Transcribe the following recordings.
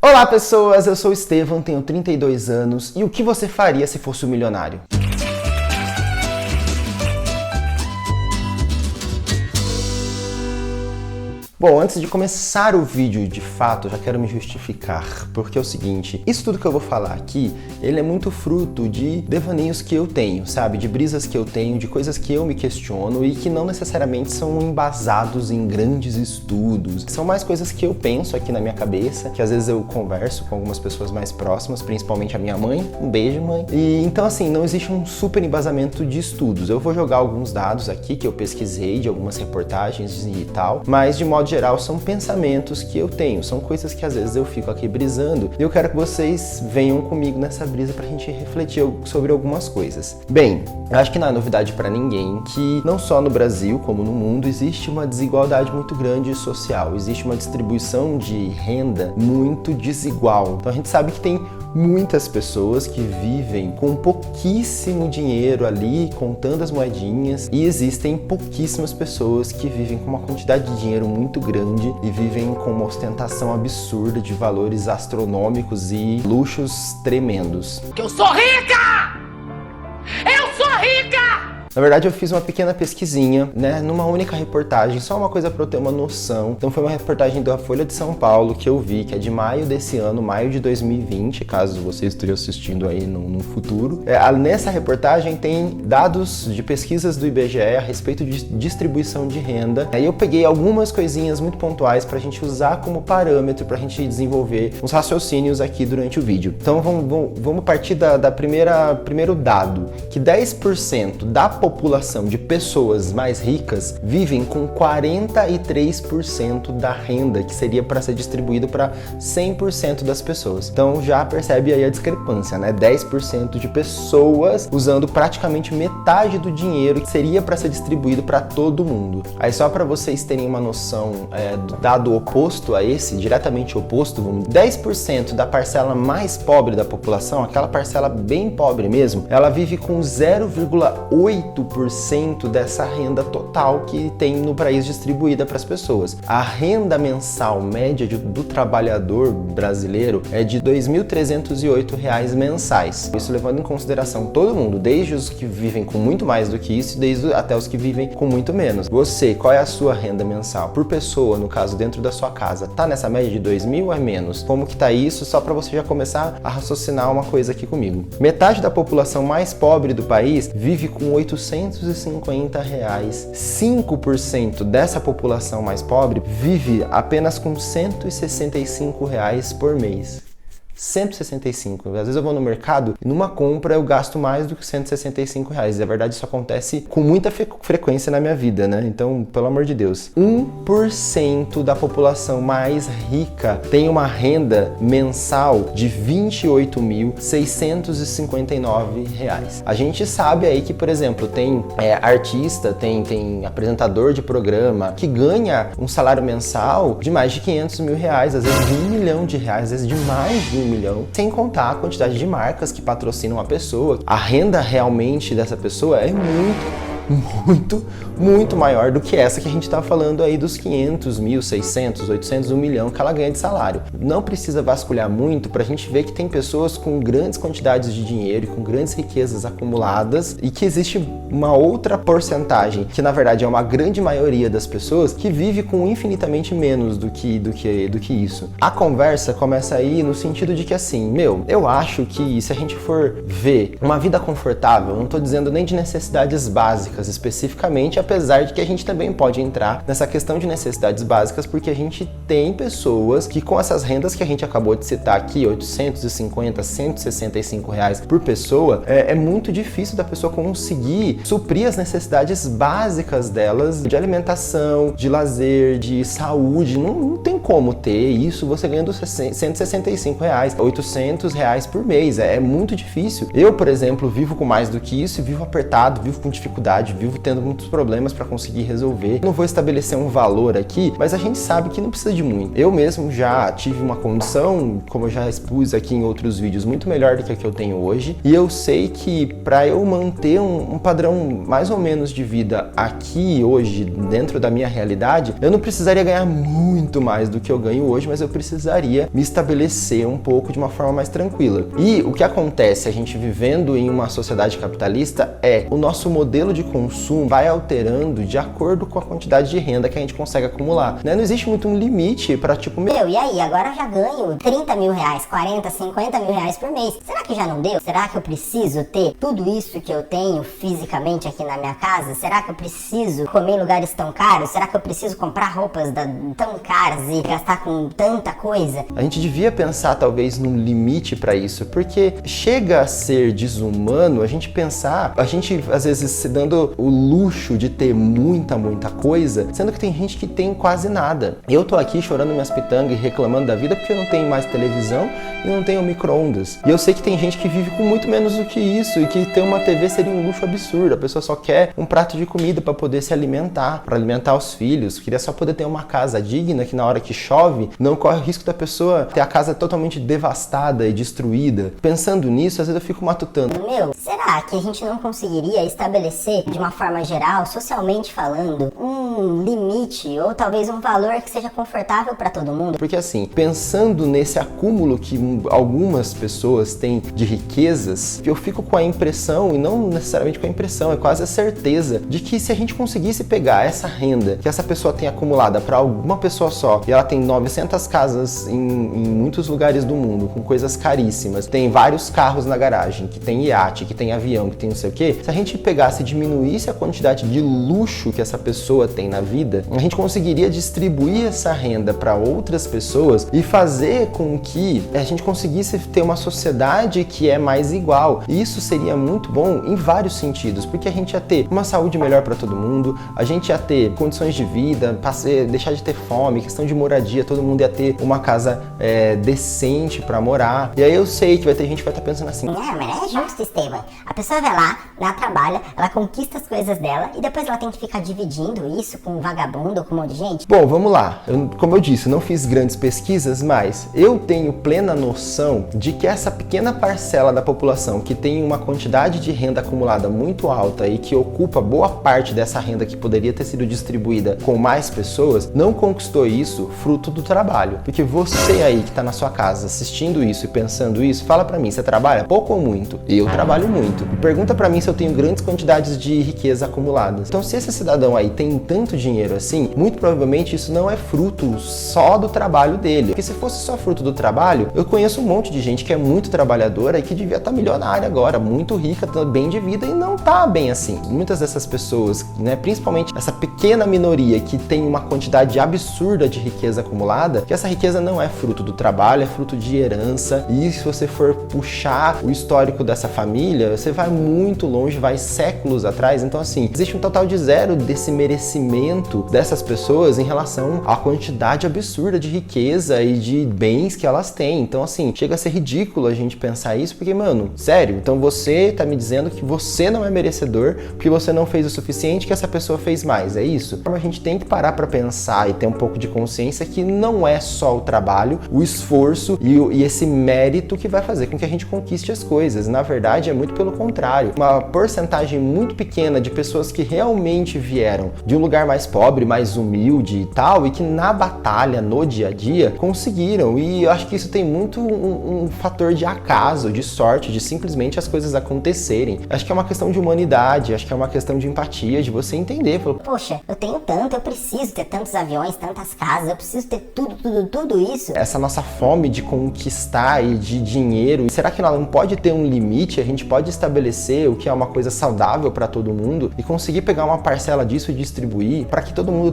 Olá pessoas, eu sou o Estevão, tenho 32 anos e o que você faria se fosse um milionário? Bom, antes de começar o vídeo de fato, eu já quero me justificar, porque é o seguinte, isso tudo que eu vou falar aqui, ele é muito fruto de devaneios que eu tenho, sabe? De brisas que eu tenho, de coisas que eu me questiono e que não necessariamente são embasados em grandes estudos. São mais coisas que eu penso aqui na minha cabeça, que às vezes eu converso com algumas pessoas mais próximas, principalmente a minha mãe. Um beijo, mãe. E então assim, não existe um super embasamento de estudos. Eu vou jogar alguns dados aqui que eu pesquisei de algumas reportagens e tal, mas de modo geral são pensamentos que eu tenho, são coisas que às vezes eu fico aqui brisando e eu quero que vocês venham comigo nessa brisa pra gente refletir sobre algumas coisas. Bem, eu acho que não é novidade pra ninguém que não só no Brasil como no mundo existe uma desigualdade muito grande social, existe uma distribuição de renda muito desigual. Então a gente sabe que tem muitas pessoas que vivem com pouquíssimo dinheiro ali, contando as moedinhas, e existem pouquíssimas pessoas que vivem com uma quantidade de dinheiro muito grande e vivem com uma ostentação absurda de valores astronômicos e luxos tremendos. Porque eu sou rica! Eu sou rica! Na verdade, eu fiz uma pequena pesquisinha, né, numa única reportagem, só uma coisa para eu ter uma noção. Então foi uma reportagem da Folha de São Paulo que eu vi, que é de maio desse ano, maio de 2020, caso você esteja assistindo aí no futuro. Nessa reportagem tem dados de pesquisas do IBGE a respeito de distribuição de renda. Aí eu peguei algumas coisinhas muito pontuais para a gente usar como parâmetro, para a gente desenvolver uns raciocínios aqui durante o vídeo. Então vamos partir da primeiro dado, que 10% da população de pessoas mais ricas vivem com 43% da renda que seria para ser distribuído para 100% das pessoas. Então já percebe aí a discrepância, né? 10% de pessoas usando praticamente metade do dinheiro que seria para ser distribuído para todo mundo. Aí só para vocês terem uma noção do dado oposto a esse, diretamente oposto, 10% da parcela mais pobre da população, aquela parcela bem pobre mesmo, ela vive com 0,8% dessa renda total que tem no país distribuída para as pessoas. A renda mensal média do trabalhador brasileiro é de R$ 2.308 mensais. Isso levando em consideração todo mundo, desde os que vivem com muito mais do que isso, até os que vivem com muito menos. Você, qual é a sua renda mensal? Por pessoa, no caso, dentro da sua casa, tá nessa média de 2.000 ou é menos? Como que tá isso? Só para você já começar a raciocinar uma coisa aqui comigo. Metade da população mais pobre do país vive com R$ 850. 5% dessa população mais pobre vive apenas com R$ 165 por mês. 165. Às vezes eu vou no mercado e numa compra eu gasto mais do que 165 reais. Na verdade, isso acontece com muita frequência na minha vida, né? Então, pelo amor de Deus. 1% da população mais rica tem uma renda mensal de R$ 28.659 reais. A gente sabe aí que, por exemplo, tem artista, tem apresentador de programa que ganha um salário mensal de mais de 500 mil reais, às vezes de R$ 1 milhão, às vezes de mais de 1 milhão, sem contar a quantidade de marcas que patrocinam a pessoa. A renda realmente dessa pessoa é muito maior do que essa que a gente tá falando aí dos 500 mil, 600, 800, 1 milhão que ela ganha de salário. Não precisa vasculhar muito pra gente ver que tem pessoas com grandes quantidades de dinheiro e com grandes riquezas acumuladas e que existe uma outra porcentagem, que na verdade é uma grande maioria das pessoas, que vive com infinitamente menos do que isso. A conversa começa aí no sentido de que assim, eu acho que se a gente for ver uma vida confortável, não tô dizendo nem de necessidades básicas especificamente, apesar de que a gente também pode entrar nessa questão de necessidades básicas, porque a gente tem pessoas que com essas rendas que a gente acabou de citar aqui, 850, 165 reais por pessoa, é muito difícil da pessoa conseguir suprir as necessidades básicas delas, de alimentação, de lazer, de saúde. Não tem como ter isso você ganhando 165 reais, 800 reais por mês. É muito difícil. Eu, por exemplo, vivo com mais do que isso e vivo apertado, vivo com dificuldade dificuldade, vivo tendo muitos problemas para conseguir resolver. Não vou estabelecer um valor aqui, mas a gente sabe que não precisa de muito. Eu mesmo já tive uma condição, como eu já expus aqui em outros vídeos, muito melhor do que a que eu tenho hoje, e eu sei que para eu manter um padrão mais ou menos de vida aqui hoje, dentro da minha realidade, eu não precisaria ganhar muito mais do que eu ganho hoje, mas eu precisaria me estabelecer um pouco de uma forma mais tranquila. E o que acontece a gente vivendo em uma sociedade capitalista é o nosso modelo de consumo vai alterando de acordo com a quantidade de renda que a gente consegue acumular, né? Não existe muito um limite para tipo, meu, e aí, agora eu já ganho 30 mil reais, 40, 50 mil reais por mês. Será que já não deu? Será que eu preciso ter tudo isso que eu tenho fisicamente aqui na minha casa? Será que eu preciso comer em lugares tão caros? Será que eu preciso comprar roupas tão caras e gastar com tanta coisa? A gente devia pensar talvez num limite para isso, porque chega a ser desumano a gente pensar, a gente às vezes se dando o luxo de ter muita coisa, sendo que tem gente que tem quase nada. Eu tô aqui chorando minhas pitangas e reclamando da vida porque eu não tenho mais televisão e não tenho micro-ondas. E eu sei que tem gente que vive com muito menos do que isso e que ter uma TV seria um luxo absurdo. A pessoa só quer um prato de comida para poder se alimentar, para alimentar os filhos. Queria só poder ter uma casa digna que na hora que chove não corre o risco da pessoa ter a casa totalmente devastada e destruída. Pensando nisso, às vezes eu fico matutando. Meu, será que a gente não conseguiria estabelecer de uma forma geral, socialmente falando, um limite ou talvez um valor que seja confortável para todo mundo? Porque assim, pensando nesse acúmulo que algumas pessoas têm de riquezas, eu fico com a impressão, e não necessariamente com a impressão, é quase a certeza de que se a gente conseguisse pegar essa renda que essa pessoa tem acumulada para alguma pessoa só, e ela tem 900 casas em muitos lugares do mundo, com coisas caríssimas, tem vários carros na garagem, que tem iate, que tem avião, que tem não sei o que, se a gente pegasse e diminuísse a quantidade de luxo que essa pessoa tem na vida, a gente conseguiria distribuir essa renda para outras pessoas e fazer com que a gente conseguisse ter uma sociedade que é mais igual. E isso seria muito bom em vários sentidos, porque a gente ia ter uma saúde melhor para todo mundo, a gente ia ter condições de vida, deixar de ter fome, questão de moradia, todo mundo ia ter uma casa decente para morar. E aí eu sei que vai ter gente que vai estar pensando assim, não, mas é justo, Esteban. A pessoa vai lá, ela trabalha, ela conquista as coisas dela e depois ela tem que ficar dividindo isso com um vagabundo, com um monte de gente. Bom, vamos lá. Como eu disse, não fiz grandes pesquisas, mas eu tenho plena noção de que essa pequena parcela da população que tem uma quantidade de renda acumulada muito alta e que ocupa boa parte dessa renda que poderia ter sido distribuída com mais pessoas, não conquistou isso fruto do trabalho. Porque você aí que tá na sua casa assistindo isso e pensando isso, fala pra mim, você trabalha pouco ou muito? Eu trabalho muito. E pergunta pra mim se eu tenho grandes quantidades de riqueza acumuladas. Então, se esse cidadão aí tem tanto dinheiro assim, muito provavelmente isso não é fruto só do trabalho dele. Porque se fosse só fruto do trabalho, eu conheço um monte de gente que é muito trabalhadora e que devia estar milionária agora, muito rica, bem de vida e não tá bem assim. Muitas dessas pessoas, né, principalmente essa pequena minoria que tem uma quantidade absurda de riqueza acumulada, que essa riqueza não é fruto do trabalho, é fruto de herança. E se você for puxar o histórico dessa família, você vai muito longe, vai séculos atrás. Então assim, existe um total de zero desse merecimento dessas pessoas em relação à quantidade absurda de riqueza e de bens que elas têm. Então assim, chega a ser ridículo a gente pensar isso, porque mano, sério, então você tá me dizendo que você não é merecedor porque você não fez o suficiente, que essa pessoa fez mais, é isso? Então a gente tem que parar pra pensar e ter um pouco de consciência que não é só o trabalho, o esforço e esse mérito que vai fazer com que a gente conquiste as coisas. Na verdade, é muito pelo contrário. Uma porcentagem muito pequena de pessoas que realmente vieram de um lugar mais pobre, mais humilde e tal, e que na batalha, no dia a dia, conseguiram. E eu acho que isso tem muito um fator de acaso, de sorte, de simplesmente as coisas acontecerem. Acho que é uma questão de humanidade, acho que é uma questão de empatia, de você entender. Poxa, eu tenho tanto, eu preciso ter tantos aviões, tantas casas, eu preciso ter tudo isso. Essa nossa fome de conquistar e de dinheiro, será que ela não pode ter um limite? A gente pode estabelecer o que é uma coisa saudável para todo mundo e conseguir pegar uma parcela disso e distribuir distribuir para que todo mundo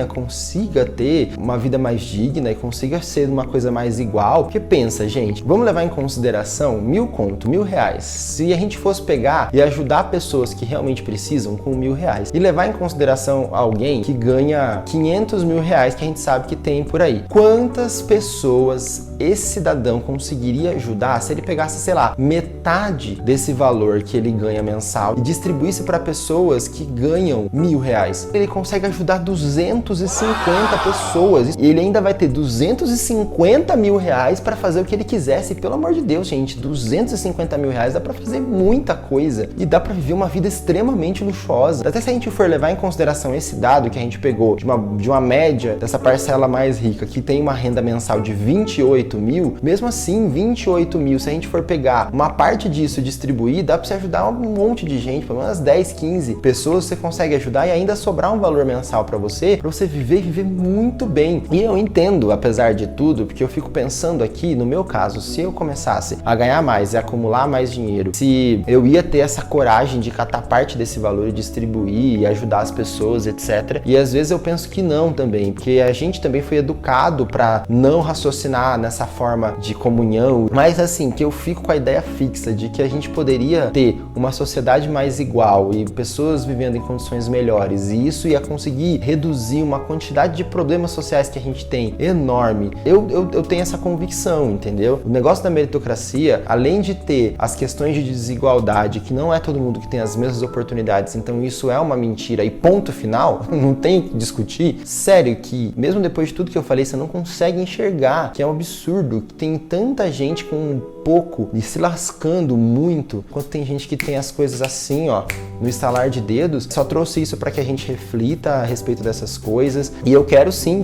consiga ter uma vida mais digna e consiga ser uma coisa mais igual. Porque pensa, gente, vamos levar em consideração R$1.000. Se a gente fosse pegar e ajudar pessoas que realmente precisam com R$1.000 e levar em consideração alguém que ganha R$500 mil que a gente sabe que tem por aí, quantas pessoas esse cidadão conseguiria ajudar se ele pegasse, sei lá, metade desse valor que ele ganha mensal e distribuísse para pessoas que ganham R$1.000? Ele consegue ajudar 250 pessoas e ele ainda vai ter R$250 mil para fazer o que ele quisesse. Pelo amor de Deus, gente, R$250 mil dá para fazer muita coisa e dá para viver uma vida extremamente luxuosa. Até se a gente for levar em consideração esse dado que a gente pegou de uma média dessa parcela mais rica que tem uma renda mensal de 28 mil, mesmo assim 28 mil, se a gente for pegar uma parte disso e distribuir, dá para você ajudar um monte de gente, pelo menos 10, 15 pessoas você consegue ajudar e ainda sobrar um valor mensal para você viver muito bem. E eu entendo, apesar de tudo, porque eu fico pensando aqui, no meu caso, se eu começasse a ganhar mais e acumular mais dinheiro, se eu ia ter essa coragem de catar parte desse valor e distribuir e ajudar as pessoas, etc. E às vezes eu penso que não também, porque a gente também foi educado para não raciocinar nessa forma de comunhão, mas assim, que eu fico com a ideia fixa de que a gente poderia ter uma sociedade mais igual e pessoas vivendo em condições melhores, e isso ia conseguir reduzir uma quantidade de problemas sociais que a gente tem enorme. Eu tenho essa convicção, entendeu? O negócio da meritocracia, além de ter as questões de desigualdade, que não é todo mundo que tem as mesmas oportunidades, então isso é uma mentira e ponto final, não tem que discutir. Sério que, mesmo depois de tudo que eu falei, você não consegue enxergar que é um absurdo, que tem tanta gente com pouco e se lascando muito, enquanto tem gente que tem as coisas assim, ó, no estalar de dedos. Só trouxe isso para que a gente reflita a respeito dessas coisas, e eu quero sim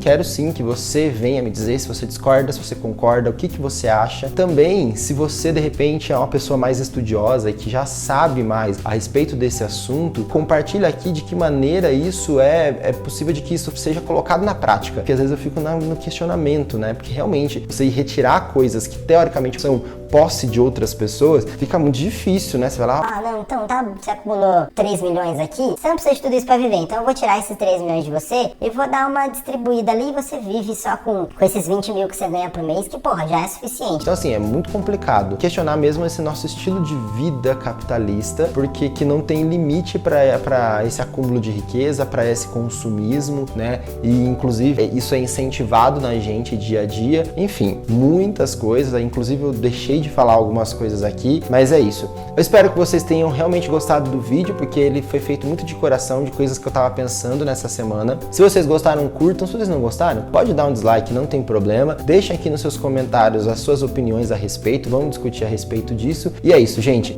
que você venha me dizer se você discorda, se você concorda, o que você acha. Também, se você de repente é uma pessoa mais estudiosa e que já sabe mais a respeito desse assunto, compartilha aqui de que maneira isso é possível de que isso seja colocado na prática, porque às vezes eu fico no questionamento, né, porque realmente você retirar coisas que teoricamente são posse de outras pessoas, fica muito difícil, né? Você vai lá... não, então tá, você acumulou 3 milhões aqui, você não precisa de tudo isso pra viver, então eu vou tirar esses 3 milhões de você e vou dar uma distribuída ali e você vive só com esses 20 mil que você ganha por mês, que porra, já é suficiente. Então assim, é muito complicado questionar mesmo esse nosso estilo de vida capitalista, porque que não tem limite para esse acúmulo de riqueza, para esse consumismo, né? E inclusive isso é incentivado na gente dia a dia. Enfim, muitas coisas, inclusive eu deixei de falar algumas coisas aqui, mas é isso. Eu espero que vocês tenham realmente gostado do vídeo, porque ele foi feito muito de coração, de coisas que eu tava pensando nessa semana. Se vocês gostaram, curtam. Se vocês não gostaram, pode dar um dislike, não tem problema. Deixem aqui nos seus comentários as suas opiniões a respeito, vamos discutir a respeito disso. E é isso, gente.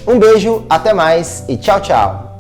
Um beijo, até mais e tchau, tchau!